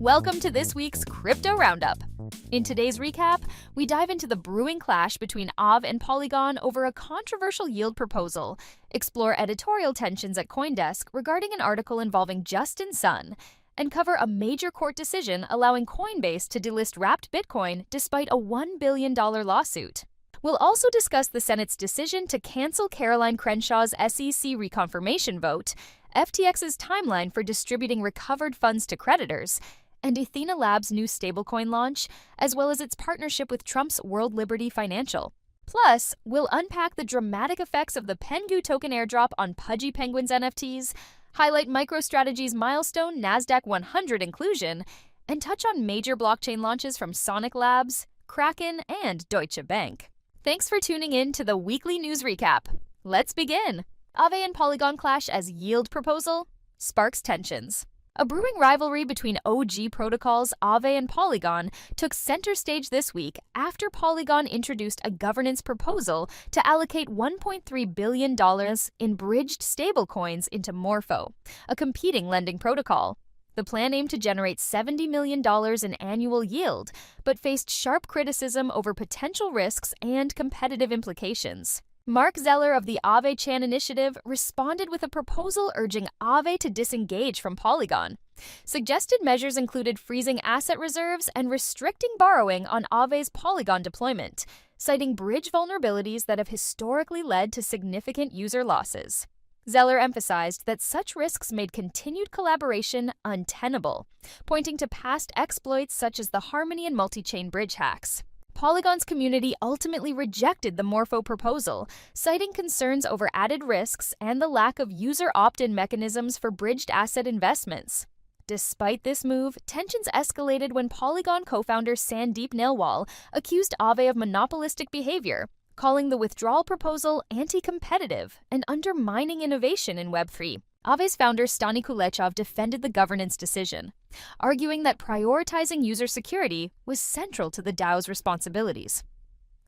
Welcome to this week's Crypto Roundup. In today's recap, we dive into the brewing clash between Aave and Polygon over a controversial yield proposal, explore editorial tensions at CoinDesk regarding an article involving Justin Sun, and cover a major court decision allowing Coinbase to delist wrapped Bitcoin despite a $1 billion lawsuit. We'll also discuss the Senate's decision to cancel Caroline Crenshaw's SEC reconfirmation vote, FTX's timeline for distributing recovered funds to creditors, and Ethena Labs' new stablecoin launch, as well as its partnership with Trump's World Liberty Financial. Plus, we'll unpack the dramatic effects of the PENGU token airdrop on Pudgy Penguins NFTs, highlight MicroStrategy's Milestone Nasdaq 100 inclusion, and touch on major blockchain launches from Sonic Labs, Kraken, and Deutsche Bank. Thanks for tuning in to the weekly news recap. Let's begin. Aave and Polygon clash as yield proposal sparks tensions. A brewing rivalry between OG protocols Aave and Polygon took center stage this week after Polygon introduced a governance proposal to allocate $1.3 billion in bridged stablecoins into Morpho, a competing lending protocol. The plan aimed to generate $70 million in annual yield, but faced sharp criticism over potential risks and competitive implications. Marc Zeller of the Aave Chan Initiative responded with a proposal urging Aave to disengage from Polygon. Suggested measures included freezing asset reserves and restricting borrowing on Aave's Polygon deployment, citing bridge vulnerabilities that have historically led to significant user losses. Zeller emphasized that such risks made continued collaboration untenable, pointing to past exploits such as the Harmony and Multichain bridge hacks. Polygon's community ultimately rejected the Morpho proposal, citing concerns over added risks and the lack of user opt-in mechanisms for bridged asset investments. Despite this move, tensions escalated when Polygon co-founder Sandeep Nailwal accused Aave of monopolistic behavior, calling the withdrawal proposal anti-competitive and undermining innovation in Web3. Aave's founder Stani Kulechov defended the governance decision, arguing that prioritizing user security was central to the DAO's responsibilities.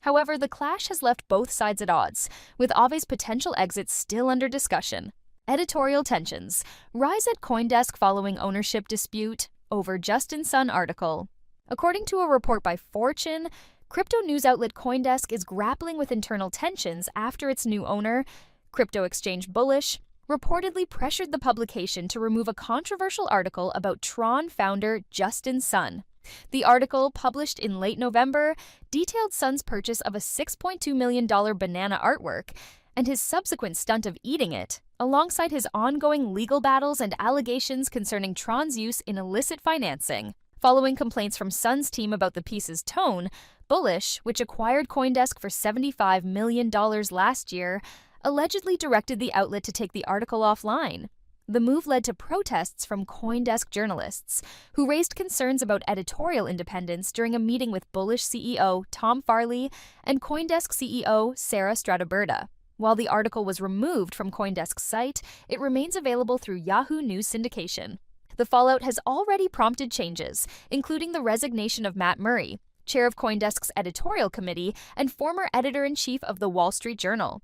However, the clash has left both sides at odds, with Aave's potential exit still under discussion. Editorial tensions rise at CoinDesk following ownership dispute over Justin Sun article. According to a report by Fortune, crypto news outlet CoinDesk is grappling with internal tensions after its new owner, crypto exchange Bullish, reportedly pressured the publication to remove a controversial article about Tron founder Justin Sun. The article, published in late November, detailed Sun's purchase of a $6.2 million banana artwork and his subsequent stunt of eating it, alongside his ongoing legal battles and allegations concerning Tron's use in illicit financing. Following complaints from Sun's team about the piece's tone, Bullish, which acquired CoinDesk for $75 million last year, allegedly directed the outlet to take the article offline. The move led to protests from CoinDesk journalists, who raised concerns about editorial independence during a meeting with Bullish CEO Tom Farley and CoinDesk CEO Sarah Strataberta. While the article was removed from CoinDesk's site, it remains available through Yahoo News syndication. The fallout has already prompted changes, including the resignation of Matt Murray, chair of CoinDesk's editorial committee and former editor-in-chief of the Wall Street Journal.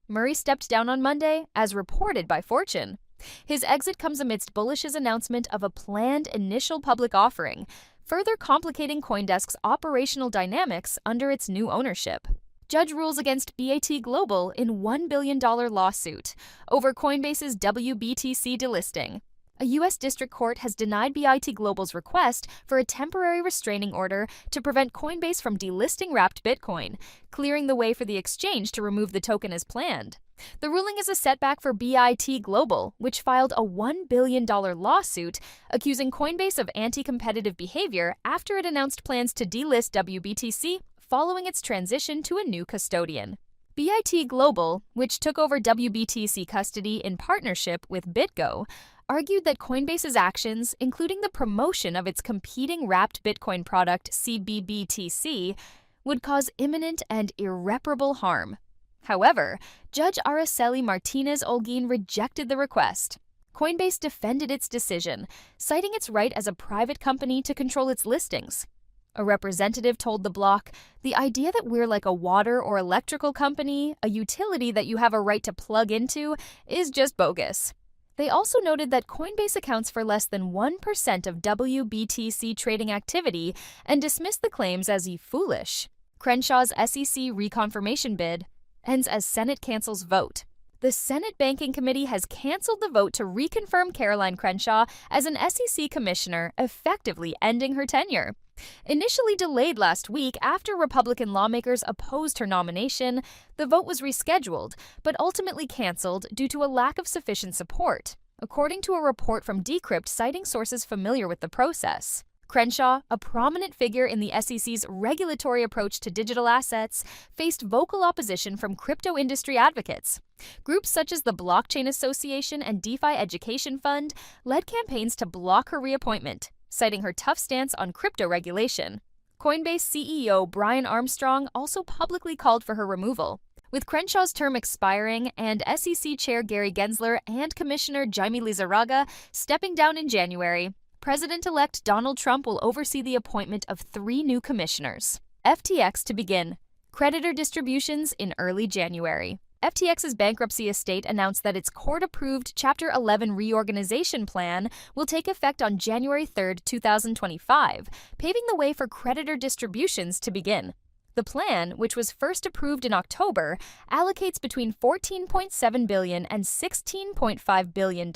Murray stepped down on Monday, as reported by Fortune. His exit comes amidst Bullish's announcement of a planned initial public offering, further complicating CoinDesk's operational dynamics under its new ownership. Judge rules against BAT Global in $1 billion lawsuit over Coinbase's wBTC delisting. A U.S. district court has denied BIT Global's request for a temporary restraining order to prevent Coinbase from delisting wrapped Bitcoin, clearing the way for the exchange to remove the token as planned. The ruling is a setback for BIT Global, which filed a $1 billion lawsuit accusing Coinbase of anti-competitive behavior after it announced plans to delist wBTC following its transition to a new custodian. BIT Global, which took over wBTC custody in partnership with BitGo, argued that Coinbase's actions, including the promotion of its competing wrapped Bitcoin product CBBTC, would cause imminent and irreparable harm. However, Judge Araceli Martinez-Olguin rejected the request. Coinbase defended its decision, citing its right as a private company to control its listings. A representative told the block, "The idea that we're like a water or electrical company, a utility that you have a right to plug into, is just bogus." They also noted that Coinbase accounts for less than 1% of wBTC trading activity and dismissed the claims as foolish. Crenshaw's SEC reconfirmation bid ends as Senate cancels vote. The Senate Banking Committee has canceled the vote to reconfirm Caroline Crenshaw as an SEC commissioner, effectively ending her tenure. Initially delayed last week after Republican lawmakers opposed her nomination, the vote was rescheduled, but ultimately canceled due to a lack of sufficient support, according to a report from Decrypt citing sources familiar with the process. Crenshaw, a prominent figure in the SEC's regulatory approach to digital assets, faced vocal opposition from crypto industry advocates. Groups such as the Blockchain Association and DeFi Education Fund led campaigns to block her reappointment, citing her tough stance on crypto regulation. Coinbase CEO Brian Armstrong also publicly called for her removal. With Crenshaw's term expiring and SEC Chair Gary Gensler and Commissioner Jaime Lizarraga stepping down in January, President-elect Donald Trump will oversee the appointment of 3 new commissioners. FTX to begin creditor distributions in early January. FTX's bankruptcy estate announced that its court-approved Chapter 11 reorganization plan will take effect on January 3, 2025, paving the way for creditor distributions to begin. The plan, which was first approved in October, allocates between $14.7 billion and $16.5 billion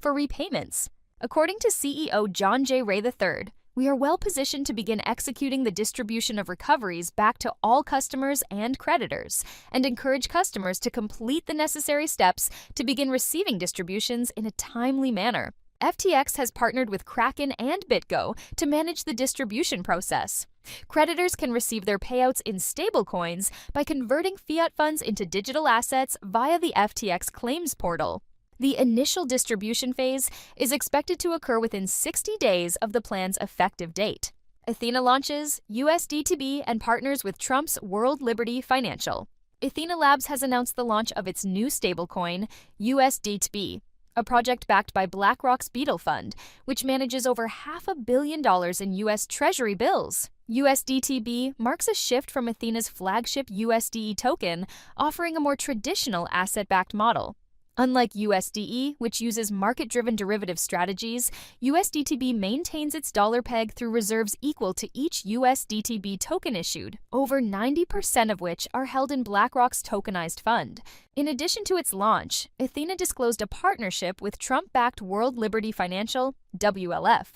for repayments. According to CEO John J. Ray III, we are well positioned to begin executing the distribution of recoveries back to all customers and creditors, and encourage customers to complete the necessary steps to begin receiving distributions in a timely manner. FTX has partnered with Kraken and BitGo to manage the distribution process. Creditors can receive their payouts in stablecoins by converting fiat funds into digital assets via the FTX claims portal. The initial distribution phase is expected to occur within 60 days of the plan's effective date. Ethena launches USDTB and partners with Trump's World Liberty Financial. Ethena Labs has announced the launch of its new stablecoin, USDTB, a project backed by BlackRock's Beetle Fund, which manages over $500 million in U.S. Treasury bills. USDTB marks a shift from Ethena's flagship USDE token, offering a more traditional asset-backed model. Unlike USDE, which uses market-driven derivative strategies, USDTB maintains its dollar peg through reserves equal to each USDTB token issued, over 90% of which are held in BlackRock's tokenized fund. In addition to its launch, Ethena disclosed a partnership with Trump-backed World Liberty Financial, WLF.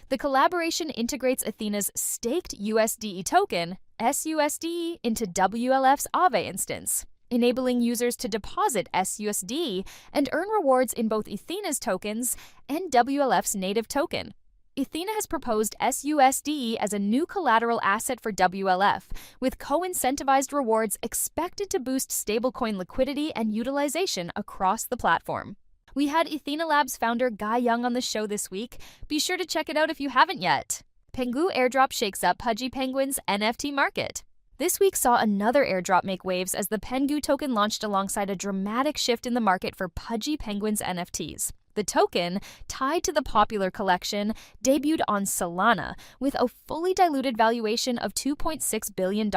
The collaboration integrates Ethena's staked USDE token, SUSD, into WLF's Aave instance, enabling users to deposit SUSD and earn rewards in both Ethena's tokens and WLF's native token. Ethena has proposed SUSD as a new collateral asset for WLF, with co-incentivized rewards expected to boost stablecoin liquidity and utilization across the platform. We had Ethena Labs founder Guy Young on the show this week. Be sure to check it out if you haven't yet. PENGU Airdrop shakes up Pudgy Penguins' NFT market. This week saw another airdrop make waves as the PENGU token launched alongside a dramatic shift in the market for Pudgy Penguins NFTs. The token, tied to the popular collection, debuted on Solana with a fully diluted valuation of $2.6 billion,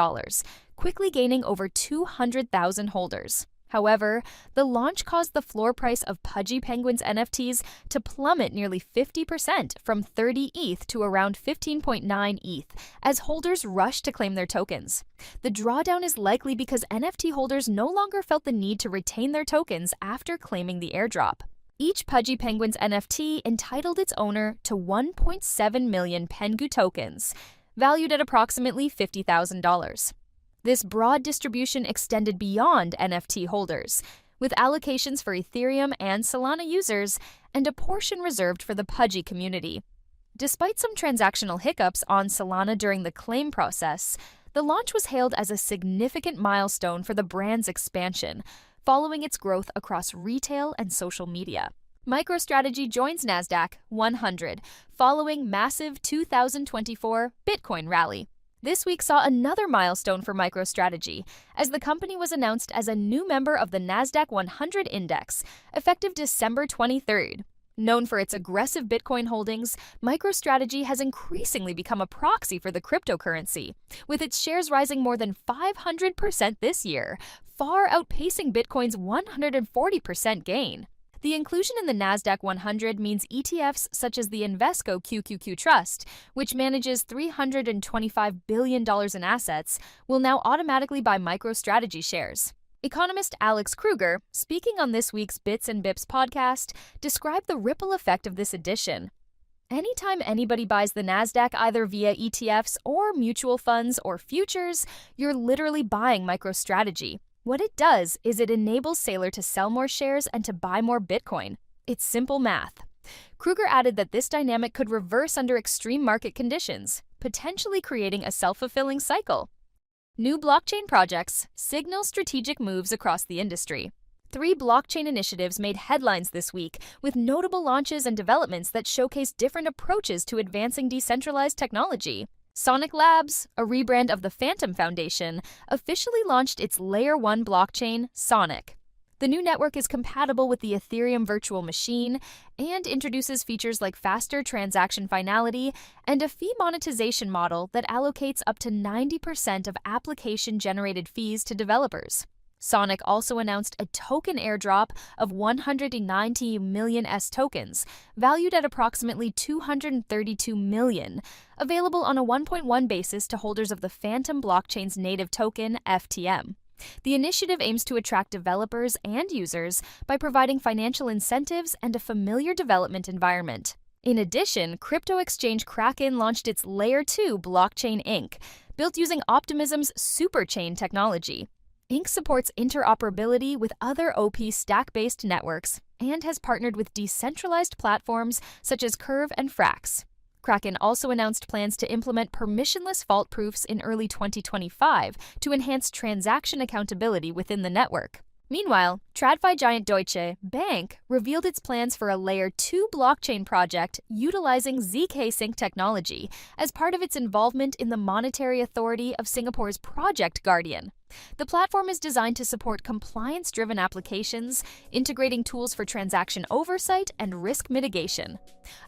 quickly gaining over 200,000 holders. However, the launch caused the floor price of Pudgy Penguins NFTs to plummet nearly 50% from 30 ETH to around 15.9 ETH as holders rushed to claim their tokens. The drawdown is likely because NFT holders no longer felt the need to retain their tokens after claiming the airdrop. Each Pudgy Penguins NFT entitled its owner to 1.7 million PENGU tokens, valued at approximately $50,000. This broad distribution extended beyond NFT holders, with allocations for Ethereum and Solana users and a portion reserved for the Pudgy community. Despite some transactional hiccups on Solana during the claim process, the launch was hailed as a significant milestone for the brand's expansion, following its growth across retail and social media. MicroStrategy joins Nasdaq 100, following massive 2024 Bitcoin rally. This week saw another milestone for MicroStrategy, as the company was announced as a new member of the Nasdaq 100 index, effective December 23rd. Known for its aggressive Bitcoin holdings, MicroStrategy has increasingly become a proxy for the cryptocurrency, with its shares rising more than 500% this year, far outpacing Bitcoin's 140% gain. The inclusion in the Nasdaq 100 means ETFs such as the Invesco QQQ Trust, which manages $325 billion in assets, will now automatically buy MicroStrategy shares. Economist Alex Kruger, speaking on this week's Bits and Bips podcast, described the ripple effect of this addition. Anytime anybody buys the Nasdaq either via ETFs or mutual funds or futures, you're literally buying MicroStrategy. What it does is it enables Saylor to sell more shares and to buy more Bitcoin. It's simple math. Kruger added that this dynamic could reverse under extreme market conditions, potentially creating a self-fulfilling cycle. New blockchain projects signal strategic moves across the industry. 3 blockchain initiatives made headlines this week, with notable launches and developments that showcase different approaches to advancing decentralized technology. Sonic Labs, a rebrand of the Phantom Foundation, officially launched its Layer 1 blockchain, Sonic. The new network is compatible with the Ethereum virtual machine and introduces features like faster transaction finality and a fee monetization model that allocates up to 90% of application-generated fees to developers. Sonic also announced a token airdrop of 190 million S tokens, valued at approximately 232 million, available on a 1.1 basis to holders of the Phantom blockchain's native token, FTM. The initiative aims to attract developers and users by providing financial incentives and a familiar development environment. In addition, crypto exchange Kraken launched its Layer 2 blockchain Inc., built using Optimism's Superchain technology. Inc. supports interoperability with other OP stack-based networks and has partnered with decentralized platforms such as Curve and Frax. Kraken also announced plans to implement permissionless fault proofs in early 2025 to enhance transaction accountability within the network. Meanwhile, TradFi giant Deutsche Bank revealed its plans for a Layer 2 blockchain project utilizing ZK Sync technology as part of its involvement in the Monetary Authority of Singapore's Project Guardian. The platform is designed to support compliance-driven applications, integrating tools for transaction oversight and risk mitigation.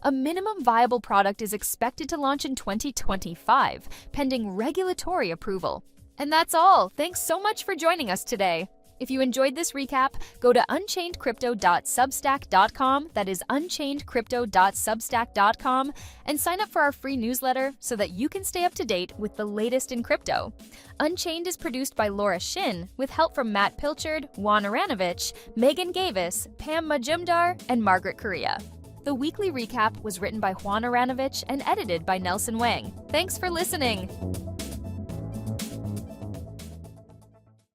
A minimum viable product is expected to launch in 2025, pending regulatory approval. And that's all. Thanks so much for joining us today. If you enjoyed this recap, go to unchainedcrypto.substack.com, that is unchainedcrypto.substack.com, and sign up for our free newsletter so that you can stay up to date with the latest in crypto. Unchained is produced by Laura Shin, with help from Matt Pilchard, Juan Aranovich, Megan Gavis, Pam Majumdar, and Margaret Correa. The weekly recap was written by Juan Aranovich and edited by Nelson Wang. Thanks for listening!